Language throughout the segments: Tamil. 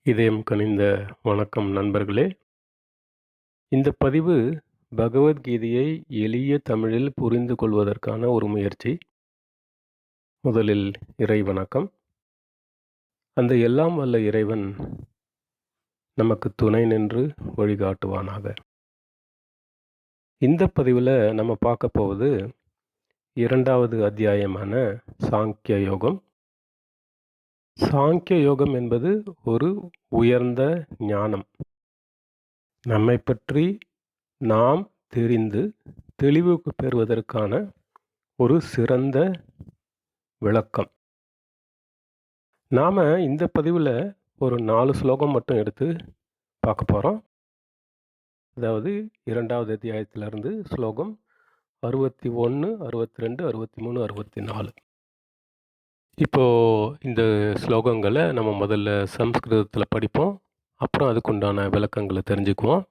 இதயம் கனிந்த வணக்கம் நண்பர்களே. இந்த பதிவு பகவத்கீதையை எளிய தமிழில் புரிந்து கொள்வதற்கான ஒரு முயற்சி. முதலில் இறை வணக்கம். அந்த எல்லாம் வல்ல இறைவன் நமக்கு துணை நின்று வழிகாட்டுவானாக. இந்த பதிவில் நம்ம பார்க்க போவது 2வது அத்தியாயமான சாங்கிய யோகம். சாங்கிய யோகம் என்பது ஒரு உயர்ந்த ஞானம். நம்மை பற்றி நாம் தெரிந்து தெளிவு பெறுவதற்கான ஒரு சிறந்த விளக்கம். நாம் இந்த பதிவில் ஒரு 4 ஸ்லோகம் மட்டும் எடுத்து பார்க்க போகிறோம். அதாவது 2வது அத்தியாயத்திலிருந்து ஸ்லோகம் 61, 62, 63, 64. இப்போது இந்த ஸ்லோகங்களை நம்ம முதல்ல சம்ஸ்கிருதத்தில் படிப்போம். அப்புறம் அதுக்குண்டான விளக்கங்களை தெரிஞ்சுக்குவோம்.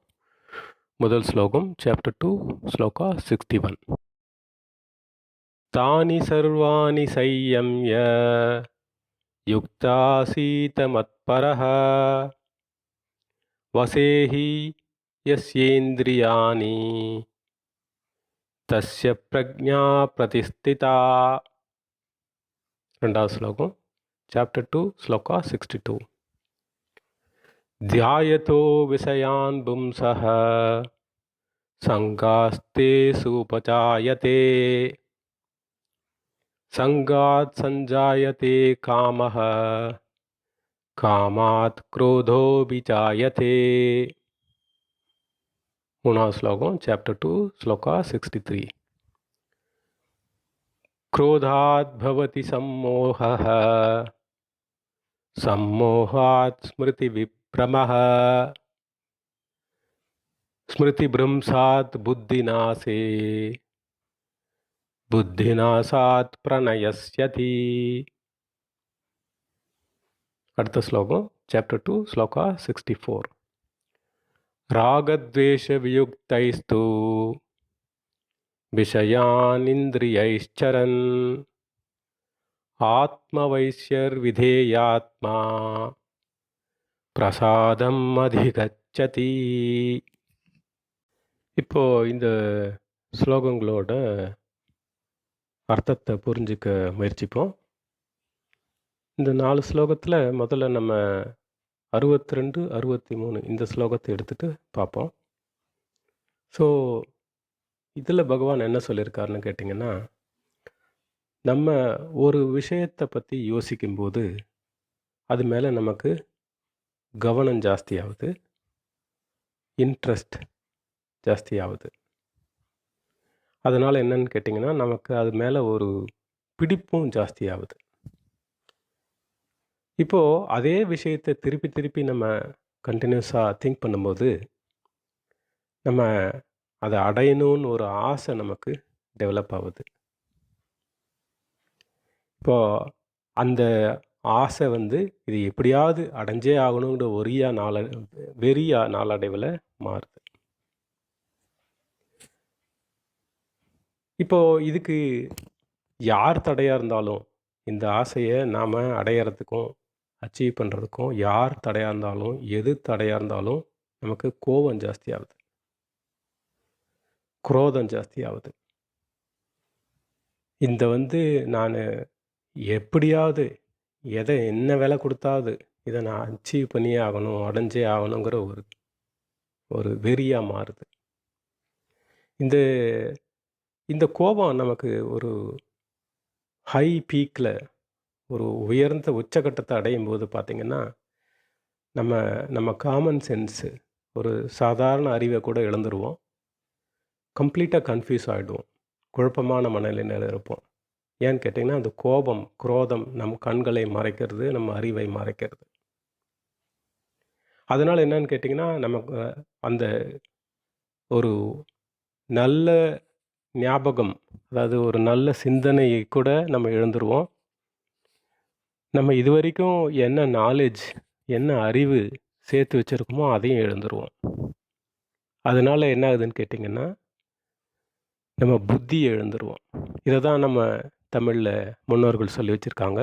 முதல் ஸ்லோகம், சாப்டர் 2, ஸ்லோகா 61. தானி சர்வாணி சையம்ய யுக்தாசீத மத்பரஹ வசேஹி யஸ்யேந்திரியாணி தஸ்ய பிரக்ஞா பிரதிஷ்டிதா. 2வது ஸ்லோகம், சாப்டர் 2, ஸ்லோகா 62. த்யாயதோ விஷயான் பும்சஹ சங்காஸ்தே சுபஜாயதே சங்காத் சஞ்சாயதே காமஹ காமாத் க்ரோதோ விஜாயதே. 3வது ஸ்லோகம், சாப்டர் 2, ஸ்லோகா 63. क्रोधात् भवति सम्मोहः सम्मोहात् स्मृतिविभ्रमः स्मृतिभ्रंशात् बुद्धिनाशे बुद्धिनाशात् प्रणयस्यति. அடுத்த ஸ்லோகம், சாப்டர் 2, ஸ்லோகா 64. ராகத்வேஷவியுக்தைஸ்து விஷயானிந்திரியைश्चरन् ஆத்மவைஸ்யர்விதேயாத்மா பிரசாதம் அதிகச்சதி. இப்போது இந்த ஸ்லோகங்களோட அர்த்தத்தை புரிஞ்சிக்க முயற்சிப்போம். இந்த 4 ஸ்லோகத்தில் முதல்ல நம்ம 62, 63 இந்த ஸ்லோகத்தை எடுத்துகிட்டு பார்ப்போம். ஸோ இதில் பகவான் என்ன சொல்லியிருக்காருன்னு கேட்டிங்கன்னா, நம்ம ஒரு விஷயத்தை பற்றி யோசிக்கும்போது அது மேலே நமக்கு கவனம் ஜாஸ்தியாகுது, இன்ட்ரெஸ்ட் ஜாஸ்தியாகுது. அதனால் என்னன்னு கேட்டிங்கன்னா, நமக்கு அது மேலே ஒரு பிடிப்பும் ஜாஸ்தியாகுது. இப்போது அதே விஷயத்தை திருப்பி திருப்பி நம்ம கண்டினியூஸாக திங்க் பண்ணும்போது நம்ம அதை அடையணும்னு ஒரு ஆசை நமக்கு டெவலப் ஆகுது. இப்போது அந்த ஆசை இது எப்படியாவது அடைஞ்சே ஆகணுங்கிற வெறியா நாளடைவில் மாறுது. இப்போது இதுக்கு யார் தடையாக இருந்தாலும், இந்த ஆசையை நாம் அடையிறதுக்கும் அச்சீவ் பண்ணுறதுக்கும் யார் தடையாக இருந்தாலும், எது தடையாக இருந்தாலும் நமக்கு கோபம் ஜாஸ்தியாகுது, குரோதம் ஜாஸ்தியாகுது. இந்த நான் எப்படியாவது என்ன விலை கொடுத்தாவது இதை நான் அச்சீவ் பண்ணியே ஆகணும், அடைஞ்சே ஆகணுங்கிற ஒரு வெறியாக மாறுது. இந்த கோபம் நமக்கு ஒரு ஹை பீக்கில், ஒரு உயர்ந்த உச்சகட்டத்தை அடையும் போது பார்த்திங்கன்னா, நம்ம காமன் சென்ஸு, ஒரு சாதாரண அறிவை கூட இழந்துருவோம். கம்ப்ளீட்டாக கன்ஃபியூஸ் ஆகிடுவோம், குழப்பமான மனநிலையில் இருப்போம். ஏன்னு கேட்டிங்கன்னா, அந்த கோபம், குரோதம் நம் கண்களை மறைக்கிறது, நம்ம அறிவை மறைக்கிறது. அதனால் என்னன்னு கேட்டிங்கன்னா, நமக்கு அந்த ஒரு நல்ல ஞாபகம், அதாவது ஒரு நல்ல சிந்தனையை கூட நம்ம இழந்துருவோம். நம்ம இதுவரைக்கும் என்ன நாலேஜ், என்ன அறிவு சேர்த்து வச்சுருக்கோமோ அதையும் இழந்துருவோம். அதனால் என்ன ஆகுதுன்னு கேட்டிங்கன்னா, நம்ம புத்தியை இழந்துருவோம். இதை தான் நம்ம தமிழில் முன்னோர்கள் சொல்லி வச்சுருக்காங்க,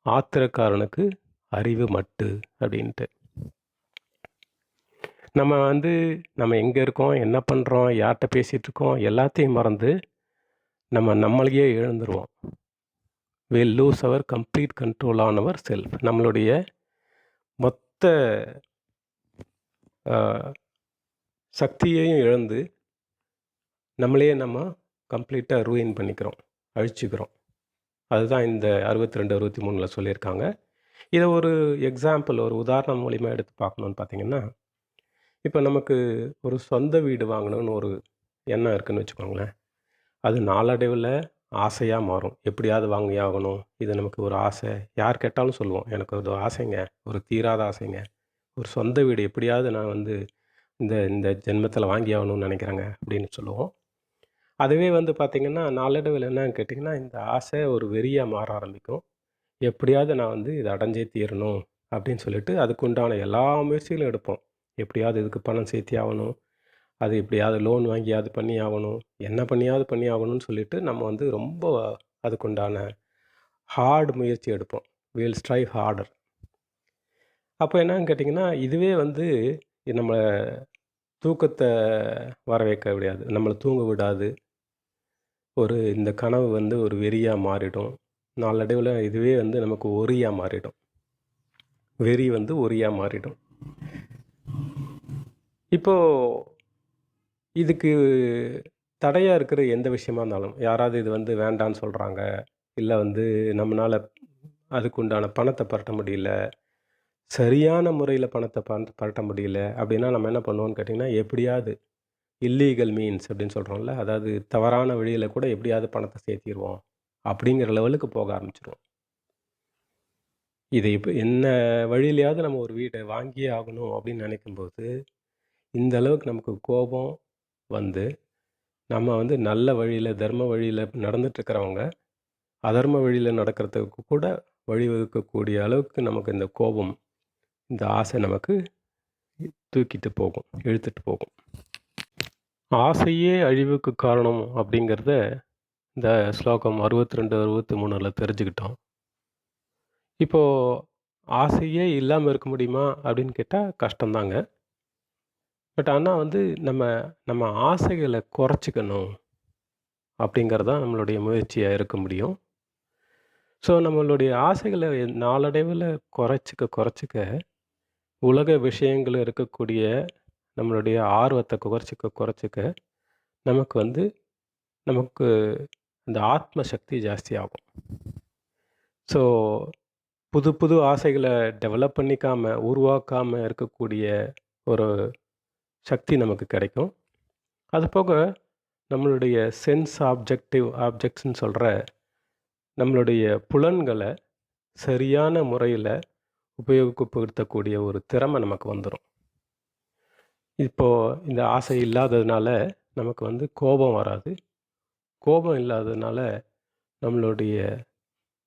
ஆத்திரக்காரனுக்கு அறிவு மட்டு அப்படின்ட்டு. நம்ம வந்து நம்ம எங்கே இருக்கோம், என்ன பண்ணுறோம், யார்கிட்ட பேசிகிட்டு இருக்கோம் எல்லாத்தையும் மறந்து நம்மளையே இழந்துருவோம். Will lose our complete control on our self. நம்மளுடைய மொத்த சக்தியையும் இழந்து நம்மளையே நம்ம கம்ப்ளீட்டாக ரூயின் பண்ணிக்கிறோம், அழிச்சிக்கிறோம். அதுதான் இந்த 62, 63 சொல்லியிருக்காங்க. இதை ஒரு எக்ஸாம்பிள், ஒரு உதாரணம் மூலிமா எடுத்து பார்க்கணுன்னு பார்த்தீங்கன்னா, இப்போ நமக்கு ஒரு சொந்த வீடு வாங்கணும்னு ஒரு எண்ணம் இருக்குதுன்னு வச்சுக்கோங்களேன். அது நாளடைவில் ஆசையாக மாறும். எப்படியாவது வாங்கி ஆகணும், இது நமக்கு ஒரு ஆசை. யார் கேட்டாலும் சொல்லுவோம், எனக்கு ஒரு ஆசைங்க, ஒரு தீராத ஆசைங்க, ஒரு சொந்த வீடு எப்படியாவது நான் வந்து இந்த இந்த ஜென்மத்தில் வாங்கி ஆகணும்னு நினைக்கிறேங்க அப்படின்னு சொல்லுவோம். அதுவே வந்து பார்த்திங்கன்னா நாளடைவில் என்னன்னு கேட்டிங்கன்னா, இந்த ஆசை ஒரு வெறியாக மாற ஆரம்பிக்கும். எப்படியாவது நான் வந்து இதை அடைஞ்சே தீரணும் அப்படின்னு சொல்லிட்டு அதுக்குண்டான எல்லா முயற்சிகளும் எடுப்போம். எப்படியாவது இதுக்கு பணம் சேர்த்தி ஆகணும், அது எப்படியாவது லோன் வாங்கியாவது பண்ணி ஆகணும், என்ன பண்ணியாவது பண்ணி ஆகணும்னு சொல்லிட்டு நம்ம வந்து ரொம்ப அதுக்குண்டான ஹார்டு முயற்சி எடுப்போம். Will strive harder. அப்போ என்னன்னு கேட்டிங்கன்னா, இதுவே வந்து நம்மளை தூக்கத்தை வர வைக்க முடியாது, நம்மளை தூங்க விடாது. இந்த கனவு வந்து ஒரு வெறியாக மாறிடும். நாளடைவில் இதுவே வந்து நமக்கு ஒரியாக மாறிடும். வெறி வந்து ஒரியாக மாறிடும். இப்போது இதுக்கு தடையாக இருக்கிற எந்த விஷயமா இருந்தாலும், யாராவது இது வந்து வேண்டான்னு சொல்கிறாங்க, இல்லை வந்து நம்மளால் அதுக்குண்டான பணத்தை பரட்ட முடியல, சரியான முறையில் பணத்தை பரட்ட முடியல அப்படின்னா நம்ம என்ன பண்ணுவோம்னு கேட்டிங்கன்னா, எப்படியாவது இல்லீகல் மீன்ஸ் அப்படின்னு சொல்கிறோம்ல, அதாவது தவறான வழியில் கூட எப்படியாவது பணத்தை சேர்த்திடுவோம் அப்படிங்கிற லெவலுக்கு போக ஆரம்பிச்சிடுவோம். இதை இப்போ என்ன வழியிலையாவது நம்ம ஒரு வீடை வாங்கியே ஆகணும் அப்படின்னு நினைக்கும்போது, இந்த அளவுக்கு நமக்கு கோபம் வந்து நம்ம வந்து நல்ல வழியில், தர்ம வழியில் நடந்துட்டுருக்கிறவங்க அதர்ம வழியில் நடக்கிறதுக்கு கூட வழிவகுக்கக்கூடிய அளவுக்கு நமக்கு இந்த கோபம், இந்த ஆசை நமக்கு தூக்கிட்டு போகும், இழுத்துட்டு போகும். ஆசையே அழிவுக்கு காரணம் அப்படிங்கிறத இந்த ஸ்லோகம் 62, 63 தெரிஞ்சுக்கிட்டோம். இப்போது ஆசையே இல்லாமல் இருக்க முடியுமா அப்படின்னு கேட்டால் கஷ்டம்தாங்க. பட் ஆனால் வந்து நம்ம ஆசைகளை குறைச்சிக்கணும் அப்படிங்கிறது தான் நம்மளுடைய முயற்சியாக இருக்க முடியும். ஸோ நம்மளுடைய ஆசைகளை நாளடைவில் குறைச்சிக்க உலக விஷயங்கள் இருக்கக்கூடிய நம்மளுடைய ஆர்வத்தை குறைச்சிக்க நமக்கு அந்த ஆத்ம சக்தி ஜாஸ்தியாகும். ஸோ புது புது ஆசைகளை டெவலப் பண்ணிக்காமல், உருவாக்காமல் இருக்கக்கூடிய ஒரு சக்தி நமக்கு கிடைக்கும். அது போக நம்மளுடைய சென்ஸ் ஆப்ஜெக்ட்ஸ்ன்னு சொல்கிற நம்மளுடைய புலன்களை சரியான முறையில் உபயோகப்படுத்தக்கூடிய ஒரு திறமை நமக்கு வந்துடும். இப்போது இந்த ஆசை இல்லாததுனால நமக்கு வந்து கோபம் வராது. கோபம் இல்லாததுனால நம்மளுடைய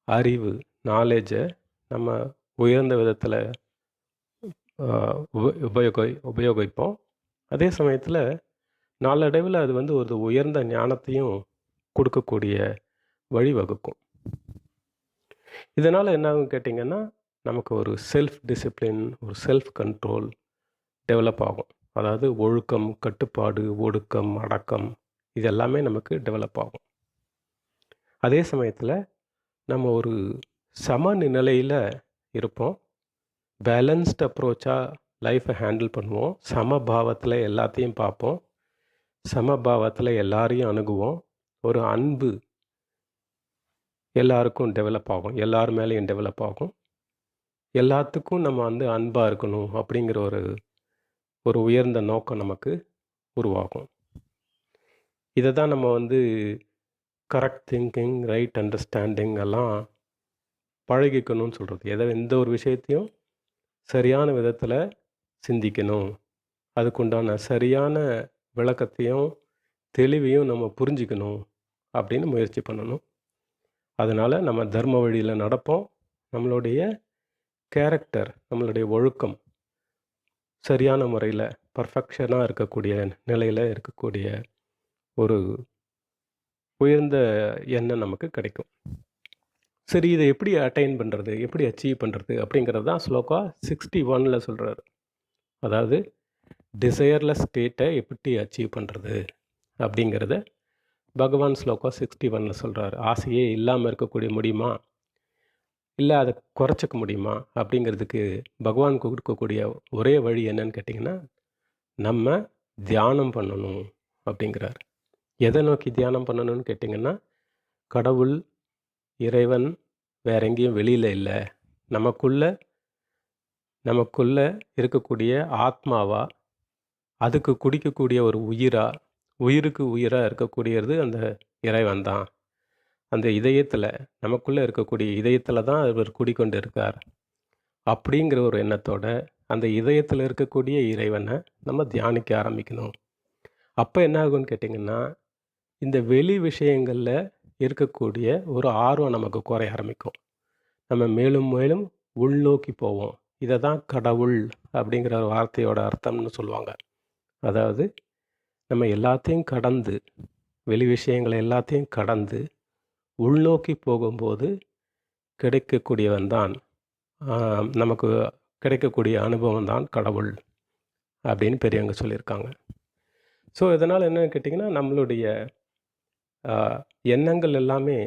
அறிவு, நாலேஜை நம்ம உயர்ந்த விதத்தில் உபயோகிப்போம். அதே சமயத்தில் நாளடைவில் அது வந்து ஒரு உயர்ந்த ஞானத்தையும் கொடுக்கக்கூடிய வழிவகுக்கும். இதனால் என்ன ஆகும் கேட்டிங்கன்னா, நமக்கு ஒரு செல்ஃப் டிசிப்ளின், ஒரு செல்ஃப் கண்ட்ரோல் டெவலப் ஆகும். அதாவது ஒழுக்கம், கட்டுப்பாடு, ஒடுக்கம், அடக்கம் இது எல்லாமே நமக்கு டெவலப் ஆகும். அதே சமயத்தில் நம்ம ஒரு சமநிலையில் இருப்போம். பேலன்ஸ்ட் அப்ரோச்சாக லைஃப்பை ஹேண்டில் பண்ணுவோம். சமபாவத்தில் எல்லாத்தையும் பார்ப்போம். சமபாவத்தில் எல்லாரையும் அணுகுவோம். ஒரு அன்பு எல்லாருக்கும் டெவலப் ஆகும். எல்லார் மேலேயும் டெவலப் ஆகும். எல்லாத்துக்கும் நம்ம வந்து அன்பாக இருக்கணும் அப்படிங்கிற ஒரு உயர்ந்த நோக்கம் நமக்கு உருவாகும். இதை தான் நம்ம வந்து கரெக்ட் திங்கிங், ரைட் அண்டர்ஸ்டாண்டிங் எல்லாம் பழகிக்கணும்னு சொல்கிறது. எந்த ஒரு விஷயத்தையும் சரியான விதத்தில் சிந்திக்கணும், அதுக்குண்டான சரியான விளக்கத்தையும் தெளிவையும் நம்ம புரிஞ்சிக்கணும் அப்படின்னு முயற்சி பண்ணணும். அதனால் நம்ம தர்ம வழியில் நடப்போம். நம்மளுடைய கேரக்டர், நம்மளுடைய ஒழுக்கம் சரியான முறையில் பர்ஃபெக்ஷனாக இருக்கக்கூடிய நிலையில் இருக்கக்கூடிய ஒரு உயர்ந்த எண்ணம் நமக்கு கிடைக்கும். சரி, இதை எப்படி அட்டைன் பண்ணுறது, எப்படி அச்சீவ் பண்ணுறது அப்படிங்கிறது தான் ஸ்லோகா 61 சொல்கிறாரு. அதாவது டிசையர்லெஸ் ஸ்டேட்டை எப்படி அச்சீவ் பண்ணுறது அப்படிங்கிறத பகவான் ஸ்லோகா 61 சொல்கிறார். ஆசையே இல்லாமல் இருக்கக்கூடிய முடியுமா, இல்லை அதை குறைச்சிக்க முடியுமா அப்படிங்கிறதுக்கு பகவான் கொடுக்கக்கூடிய ஒரே வழி என்னன்னு கேட்டிங்கன்னா, நம்ம தியானம் பண்ணணும் அப்படிங்கிறார். எதை நோக்கி தியானம் பண்ணணும்னு கேட்டிங்கன்னா, கடவுள், இறைவன் வேற எங்கேயும் வெளியில் இல்லை, நமக்குள்ள இருக்கக்கூடிய ஆத்மாவா, அதுக்கு குடிக்கக்கூடிய ஒரு உயிருக்கு உயிராக இருக்கக்கூடியது அந்த இறைவன் தான். அந்த இதயத்தில், நமக்குள்ளே இருக்கக்கூடிய இதயத்தில் தான் அவர் குடிக்கொண்டு இருக்கார் அப்படிங்கிற ஒரு எண்ணத்தோட அந்த இதயத்தில் இருக்கக்கூடிய இறைவனை நம்ம தியானிக்க ஆரம்பிக்கணும். அப்போ என்ன ஆகும்னு கேட்டிங்கன்னா, இந்த வெளி விஷயங்களில் இருக்கக்கூடிய ஒரு ஆர்வம் நமக்கு குறைய ஆரம்பிக்கும். நம்ம மேலும் மேலும் உள்நோக்கி போவோம். இதை தான் கடவுள் அப்படிங்கிற ஒரு வார்த்தையோட அர்த்தம்னு சொல்லுவாங்க. அதாவது நம்ம எல்லாத்தையும் கடந்து, வெளி விஷயங்களை எல்லாத்தையும் கடந்து உள்நோக்கி போகும்போது கிடைக்கக்கூடியவன் தான், நமக்கு கிடைக்கக்கூடிய அனுபவம் தான் கடவுள் அப்படின்னு பெரியவங்க சொல்லியிருக்காங்க. ஸோ இதனால் என்னன்னு கேட்டிங்கன்னா, நம்மளுடைய எண்ணங்கள் எல்லாமே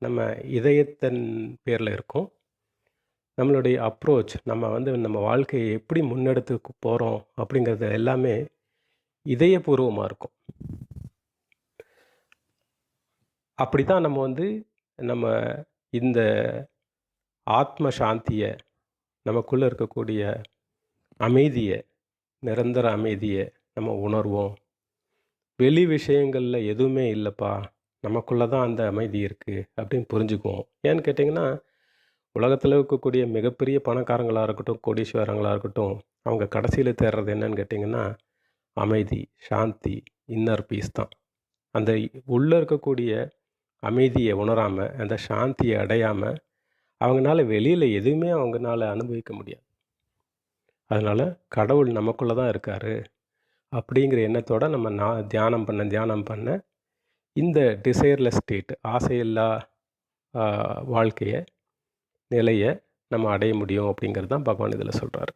நம்ம இதயத்தின் பேரில் இருக்கும். நம்மளுடைய அப்ரோச், நம்ம வாழ்க்கையை எப்படி முன்னெடுத்து போகிறோம் அப்படிங்கிறது எல்லாமே இதயபூர்வமாக இருக்கும். அப்படி தான் நம்ம இந்த ஆத்ம சாந்தியை, நமக்குள்ளே இருக்கக்கூடிய அமைதியை, நிரந்தர அமைதியை நம்ம உணர்வோம். வெளி விஷயங்களில் எதுவுமே இல்லைப்பா, நமக்குள்ளே தான் அந்த அமைதி இருக்குது அப்படின்னு புரிஞ்சுக்குவோம். ஏன்னு கேட்டிங்கன்னா, உலகத்தில் இருக்கக்கூடிய மிகப்பெரிய பணக்காரங்களாக இருக்கட்டும், கோடீஸ்வரங்களாக இருக்கட்டும், அவங்க கடைசியில் தேடுறது என்னன்னு கேட்டிங்கன்னா, அமைதி, சாந்தி, இன்னர் பீஸ் தான். அந்த உள்ளே இருக்கக்கூடிய அமைதியை உணராமல், அந்த சாந்தியை அடையாமல் அவங்களால வெளியில் எதுவுமே அவங்களால அனுபவிக்க முடியாது. அதனால் கடவுள் நமக்குள்ளே தான் இருக்கார் அப்படிங்கிற எண்ணத்தோடு நம்ம தியானம் பண்ண இந்த டிசையர்லெஸ் ஸ்டேட், ஆசையில்லா வாழ்க்கையை, நிலையை நம்ம அடைய முடியும் அப்படிங்கிறது தான் பகவான் இதில் சொல்கிறார்.